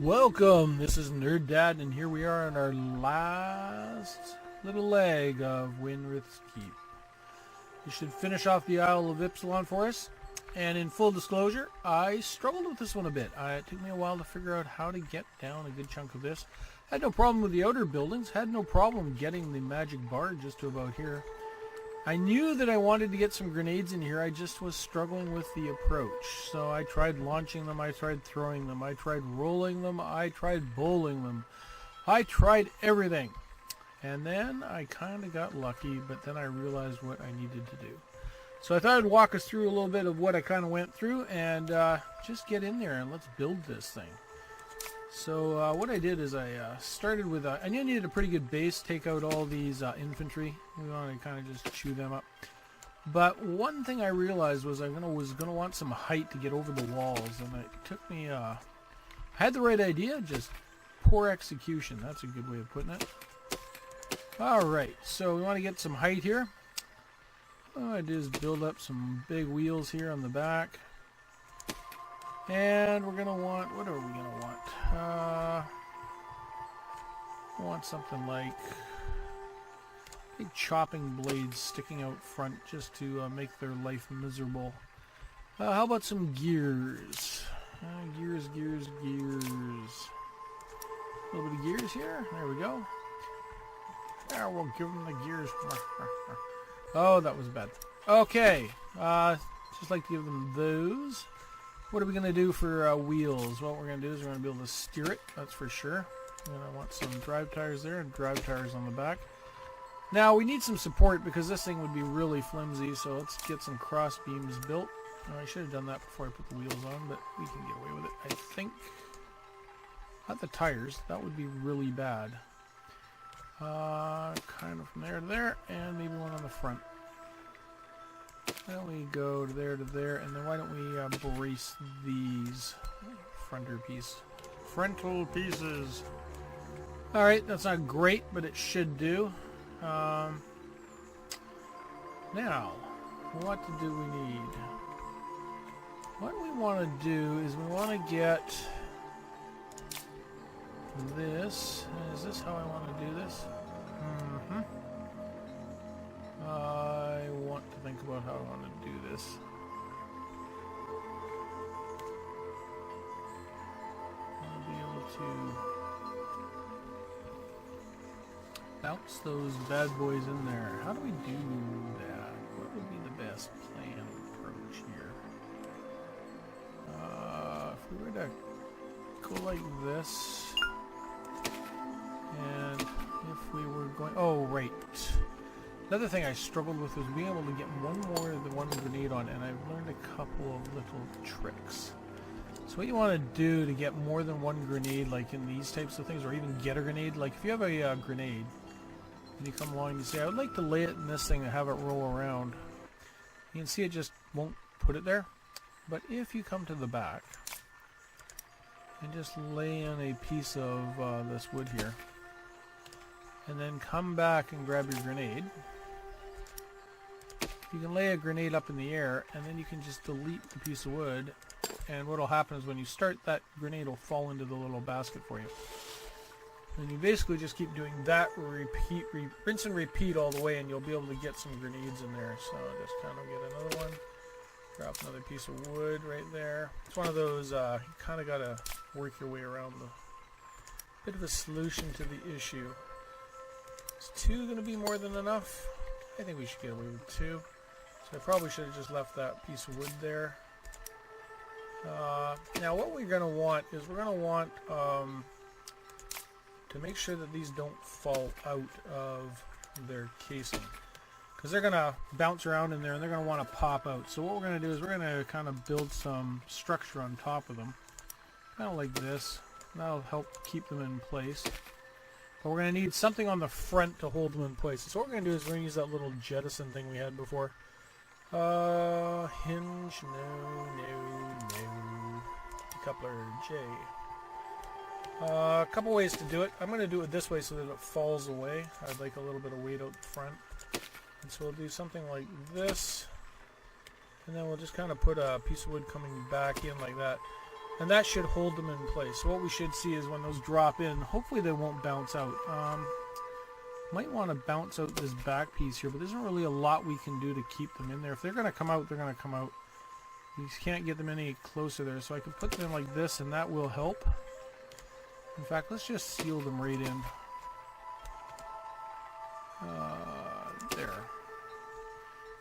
Welcome, this is Nerd Dad, and here we are on our last little leg of Wyynfrith's Keep. We should finish off the Isle of Ipsilon for us, and in full disclosure, I struggled with this one a bit. It took me a while to figure out how to get down a good chunk of this. Had no problem with the outer buildings, had no problem getting the magic bar just to about here. I knew that I wanted to get some grenades in here, I just was struggling with the approach. So I tried launching them, I tried throwing them, I tried rolling them, I tried bowling them. I tried everything. And then I kind of got lucky, but then I realized what I needed to do. So I thought I'd walk us through a little bit of what I kind of went through and just get in there and let's build this thing. So what I did is I started with, I knew I needed a pretty good base, take out all these infantry. We want to kind of just chew them up. But one thing I realized was I was gonna want some height to get over the walls, and it took me, I had the right idea, just poor execution. That's a good way of putting it. Alright, so we want to get some height here. All I do is build up some big wheels here on the back. And we're going to want, what are we going to want? I want something like big chopping blades sticking out front just to make their life miserable. How about some gears? Gears. A little bit of gears here. There we go. Yeah, we'll give them the gears. Oh, that was bad. Okay. Just like to give them those. What are we going to do for wheels? What we're going to do is we're going to be able to steer it, that's for sure. And I want some drive tires there and drive tires on the back. Now, we need some support because this thing would be really flimsy, so let's get some cross beams built. I should have done that before I put the wheels on, but we can get away with it, I think. Not the tires, that would be really bad. Kind of from there to there, and maybe one on the front. Why don't we go to there, and then why don't we brace these frontal pieces. Alright, that's not great, but it should do. Now, what do we need? What we want to do is we want to get this. Is this how I want to do this? I want to think about how I want to do this. I want to be able to bounce those bad boys in there. How do we do that? What would be the best plan approach here? If we were to go like this, and if we were going, oh right. Another thing I struggled with was being able to get one more than one grenade on, and I've learned a couple of little tricks. So what you want to do to get more than one grenade, like in these types of things, or even get a grenade, like if you have a grenade, and you come along and you say, I would like to lay it in this thing and have it roll around. You can see it just won't put it there. But if you come to the back, and just lay in a piece of this wood here, and then come back and grab your grenade, you can lay a grenade up in the air, and then you can just delete the piece of wood, and what will happen is when you start, that grenade will fall into the little basket for you. And you basically just keep doing that, rinse and repeat all the way, and you'll be able to get some grenades in there. So just kind of get another one, drop another piece of wood right there. It's one of those, you kind of got to work your way around the bit of a solution to the issue. Is 2 going to be more than enough? I think we should get away with 2. So I probably should have just left that piece of wood there. Now what we're going to want is we're going to want to make sure that these don't fall out of their casing. Because they're going to bounce around in there and they're going to want to pop out. So what we're going to do is we're going to kind of build some structure on top of them. Kind of like this. That'll help keep them in place. But we're going to need something on the front to hold them in place. So what we're going to do is we're going to use that little jettison thing we had before. Hinge, no. Decoupler, J. A couple ways to do it. I'm going to do it this way so that it falls away. I'd like a little bit of weight out front. And so we'll do something like this. And then we'll just kind of put a piece of wood coming back in like that. And that should hold them in place. So what we should see is when those drop in, hopefully they won't bounce out. Might want to bounce out this back piece here, but there isn't really a lot we can do to keep them in there. If they're going to come out, they're going to come out. We can't get them any closer there, so I can put them like this, and that will help. In fact, let's just seal them right in. There.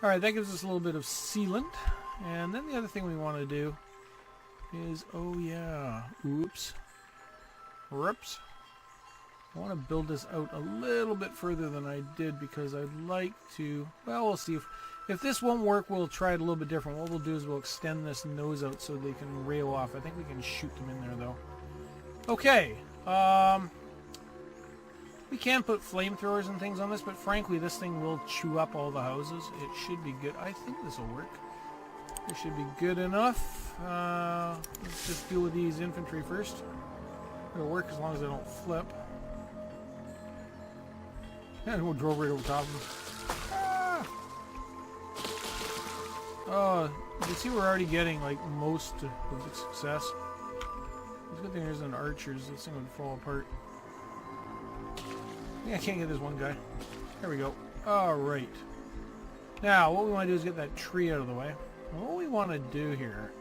Alright, that gives us a little bit of sealant. And then the other thing we want to do is, oh yeah, oops. Whoops. I want to build this out a little bit further than I did because I'd like to, well, we'll see. If this won't work, we'll try it a little bit different. What we'll do is we'll extend this nose out so they can rail off. I think we can shoot them in there, though. Okay. We can put flamethrowers and things on this, but frankly, this thing will chew up all the houses. It should be good. I think this will work. It should be good enough. Let's just deal with these infantry first. It'll work as long as they don't flip. And we'll drove right over top of them. Ah! Oh, you can see we're already getting like most of the success. The good thing there's an archers. This thing would fall apart. Yeah, I can't get this one guy. There we go. Alright. Now, what we want to do is get that tree out of the way. And what we want to do here,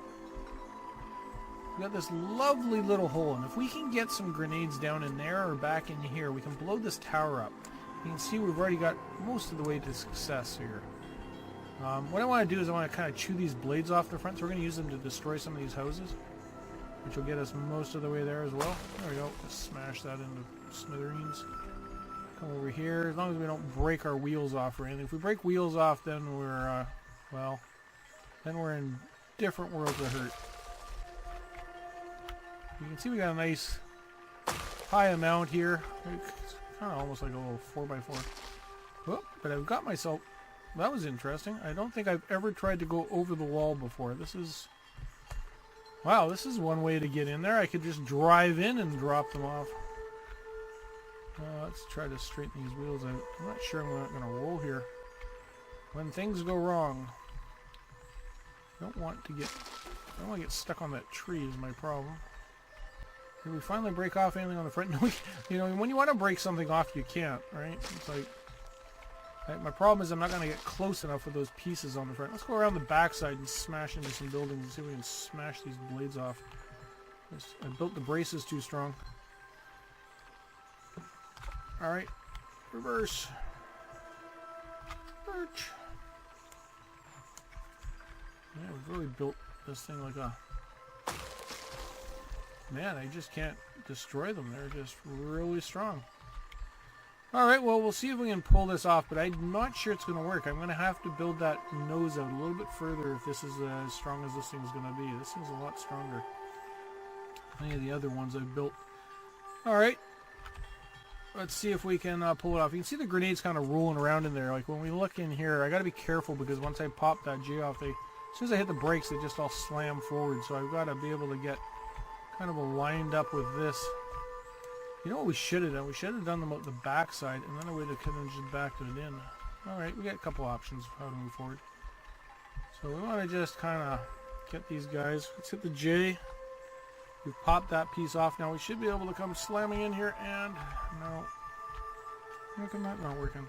we got this lovely little hole, and if we can get some grenades down in there or back in here, we can blow this tower up. You can see we've already got most of the way to success here. What I want to do is I want to kind of chew these blades off the front, so we're going to use them to destroy some of these houses, which will get us most of the way there as well. There we go. Just smash that into smithereens. Come over here, as long as we don't break our wheels off or anything. If we break wheels off, then we're, well, then we're in different worlds of hurt. You can see we got a nice high amount here. It's kind of almost like a little 4x4. Whoop, but I've got myself, that was interesting. I don't think I've ever tried to go over the wall before. This is, wow, this is one way to get in there. I could just drive in and drop them off. Let's try to straighten these wheels out. I'm not sure I'm not going to roll here. When things go wrong, I don't want to get stuck on that tree is my problem. Did we finally break off anything on the front? No, you know, when you want to break something off, you can't, right? It's like, my problem is I'm not going to get close enough with those pieces on the front. Let's go around the backside and smash into some buildings and see if we can smash these blades off. I built the braces too strong. Alright, reverse. Birch. Yeah, we've really built this thing like a... Man, I just can't destroy them. They're just really strong. Alright, well, we'll see if we can pull this off, but I'm not sure it's going to work. I'm going to have to build that nose out a little bit further if this is as strong as this thing's going to be. This thing's a lot stronger than any of the other ones I've built. Alright. Let's see if we can pull it off. You can see the grenades kind of rolling around in there. Like when we look in here, I got to be careful because once I pop that J off, as soon as I hit the brakes, they just all slam forward. So I've got to be able to get kind of lined up with this. You know what we should have done? We should have done them at the back side, and then I would have kind of just backed it in. Alright, we got a couple options of how to move forward. So we want to just kind of get these guys. Let's hit the J. We've popped that piece off. Now we should be able to come slamming in here, and no. How come that's not working?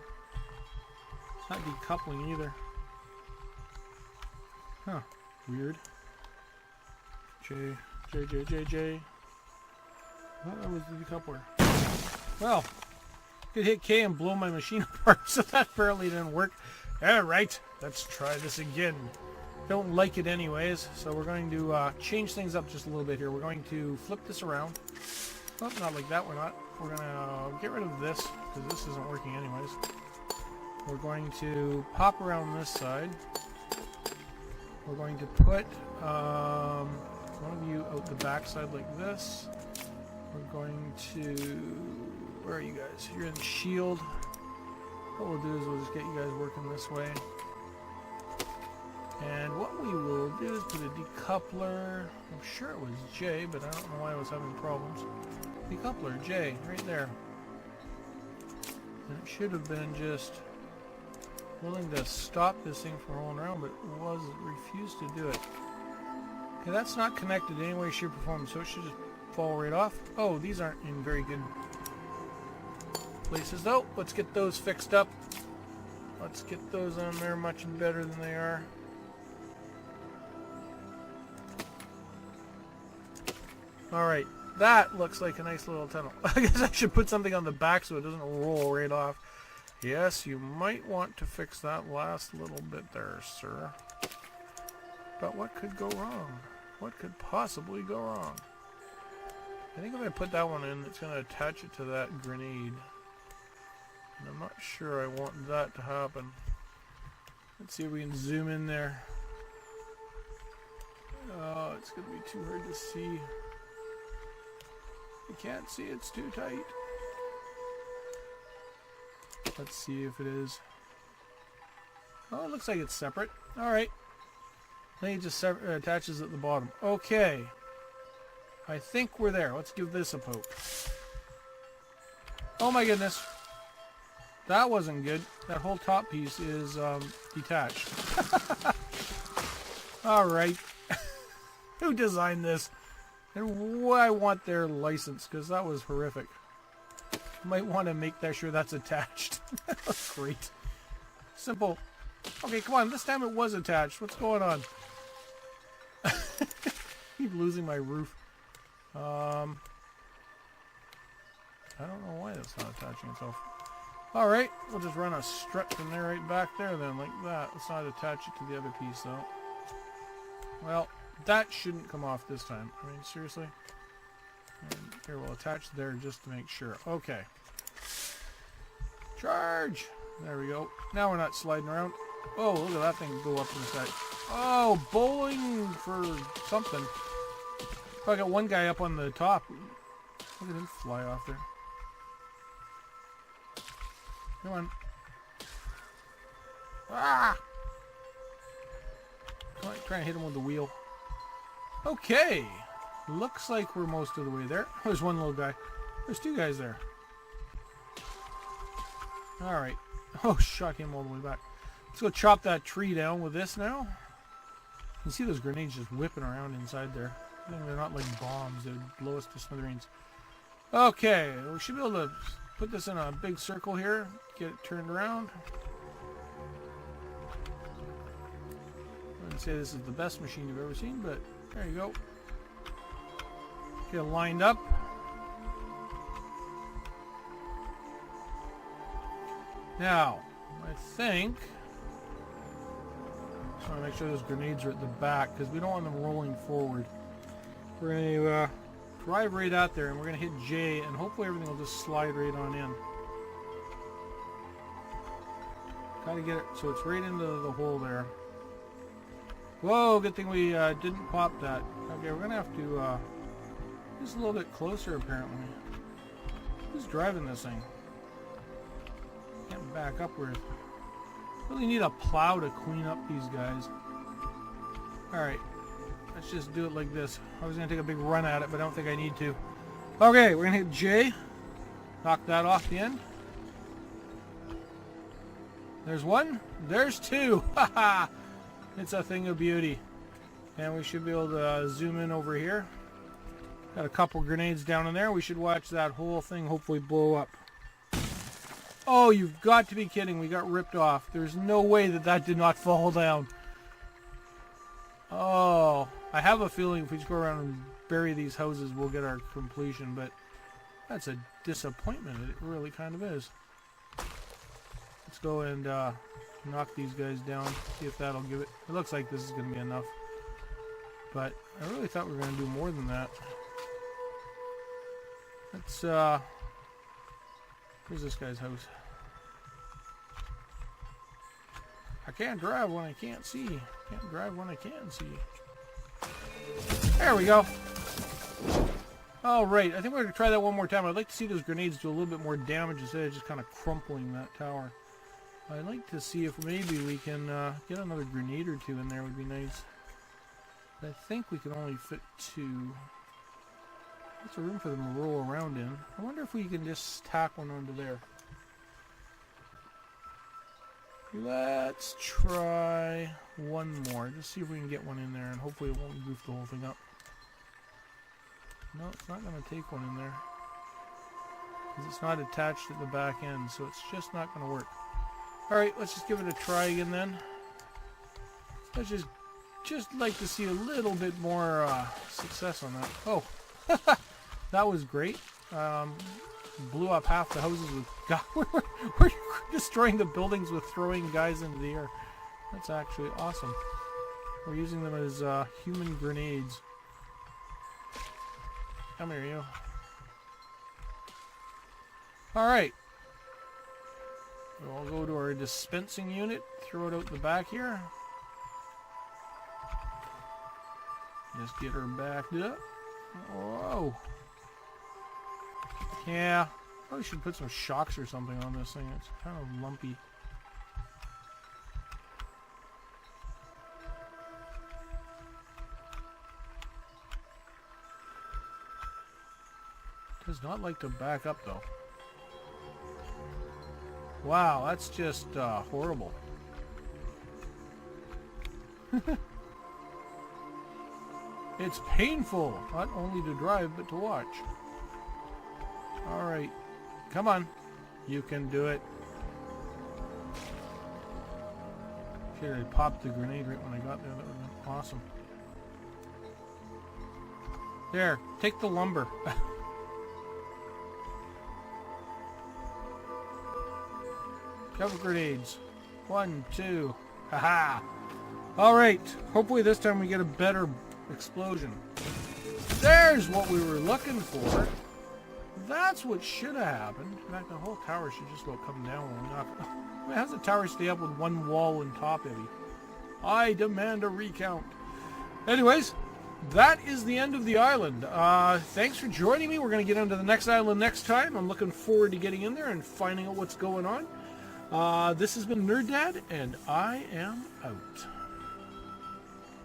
It's not decoupling either. Huh. Weird. J. That was the decoupler. Well, I could hit K and blow my machine apart, so that apparently didn't work. Alright, let's try this again. Don't like it anyways, so we're going to change things up just a little bit here. We're going to flip this around. Oh, not like that, we're not. We're going to get rid of this, because this isn't working anyways. We're going to pop around this side. We're going to put one of you out the back side like this. We're going to... Where are you guys? You're in the shield. What we'll do is we'll just get you guys working this way. And what we will do is put a decoupler. I'm sure it was J, but I don't know why I was having problems. Decoupler, J, right there. And it should have been just willing to stop this thing from rolling around, but it refused to do it. Yeah, that's not connected in any way, shape, or form, so it should just fall right off. Oh, these aren't in very good places though. Let's get those fixed up. Let's get those on there much better than they are. Alright, that looks like a nice little tunnel. I guess I should put something on the back so it doesn't roll right off. Yes, you might want to fix that last little bit there, sir. But what could go wrong? What could possibly go wrong? I think if I put that one in, it's going to attach it to that grenade. And I'm not sure I want that to happen. Let's see if we can zoom in there. Oh, it's going to be too hard to see. You can't see, it's too tight. Let's see if it is. Oh, it looks like it's separate. Alright. Then it just attaches at the bottom. Okay. I think we're there. Let's give this a poke. Oh my goodness. That wasn't good. That whole top piece is detached. Alright. Who designed this? And why I want their license, because that was horrific. Might want to make that sure that's attached. That was great. Simple. Okay, come on. This time it was attached. What's going on? Keep losing my roof. I don't know why that's not attaching itself. Alright, we'll just run a strut from there right back there then, like that. Let's not attach it to the other piece though. Well, that shouldn't come off this time. I mean, seriously? And here, we'll attach there just to make sure. Okay. Charge! There we go. Now we're not sliding around. Oh, look at that thing go up to the side. Oh, bowling for something. Oh, I got one guy up on the top. Look at him fly off there. Come on. Ah! Come on, try and hit him with the wheel. Okay. Looks like we're most of the way there. There's one little guy. There's two guys there. Alright. Oh, shot him all the way back. Let's go chop that tree down with this now. You can see those grenades just whipping around inside there. I think they're not like bombs. They would blow us to smithereens. Okay. We should be able to put this in a big circle here. Get it turned around. I wouldn't say this is the best machine you've ever seen, but there you go. Get it lined up. Now, I think I just want to make sure those grenades are at the back because we don't want them rolling forward. We're going to drive right out there and we're going to hit J and hopefully everything will just slide right on in. Gotta get it so it's right into the hole there. Whoa, good thing we didn't pop that. Okay, we're going to have to just a little bit closer apparently. Who's driving this thing? Can't back upward. Really need a plow to clean up these guys. Alright, let's just do it like this. I was going to take a big run at it, but I don't think I need to. Okay, we're going to hit J. Knock that off the end. There's one. There's two. Haha! It's a thing of beauty. And we should be able to zoom in over here. Got a couple grenades down in there. We should watch that whole thing hopefully blow up. Oh, you've got to be kidding. We got ripped off. There's no way that that did not fall down. Oh, I have a feeling if we just go around and bury these houses, we'll get our completion. But that's a disappointment. It really kind of is. Let's go and knock these guys down. See if that'll give it. It looks like this is going to be enough. But I really thought we were going to do more than that. Let's, where's this guy's house? I can't drive when I can't see. Can't drive when I can see. There we go. Alright, I think we're going to try that one more time. I'd like to see those grenades do a little bit more damage instead of just kind of crumpling that tower. I'd like to see if maybe we can get another grenade or two in there. Would be nice. But I think we can only fit two. That's a room for them to roll around in. I wonder if we can just tack one onto there. Let's try one more. Just see if we can get one in there, and hopefully it won't goof the whole thing up. No, it's not going to take one in there. Because it's not attached at the back end, so it's just not going to work. Alright, let's just give it a try again then. Let's just like to see a little bit more success on that. Oh, that was great. Blew up half the houses with... God, we're destroying the buildings with throwing guys into the air. That's actually awesome. We're using them as human grenades. Come here, you. Alright. We'll go to our dispensing unit. Throw it out the back here. Just get her backed up. Whoa. Yeah. Probably should put some shocks or something on this thing. It's kind of lumpy. Does not like to back up though. Wow, that's just horrible. It's painful, not only to drive, but to watch. Alright, come on. You can do it. Should have popped the grenade right when I got there. That would have been awesome. There, take the lumber. Cover grenades. 1, 2. Haha. Alright, hopefully this time we get a better explosion. There's what we were looking for. That's what should have happened. In fact, the whole tower should just about come down when we knock it. How does the tower stay up with one wall and top heavy? I demand a recount. Anyways, that is the end of the island. Thanks for joining me. We're going to get onto the next island next time. I'm looking forward to getting in there and finding out what's going on. This has been Nerd Dad, and I am out.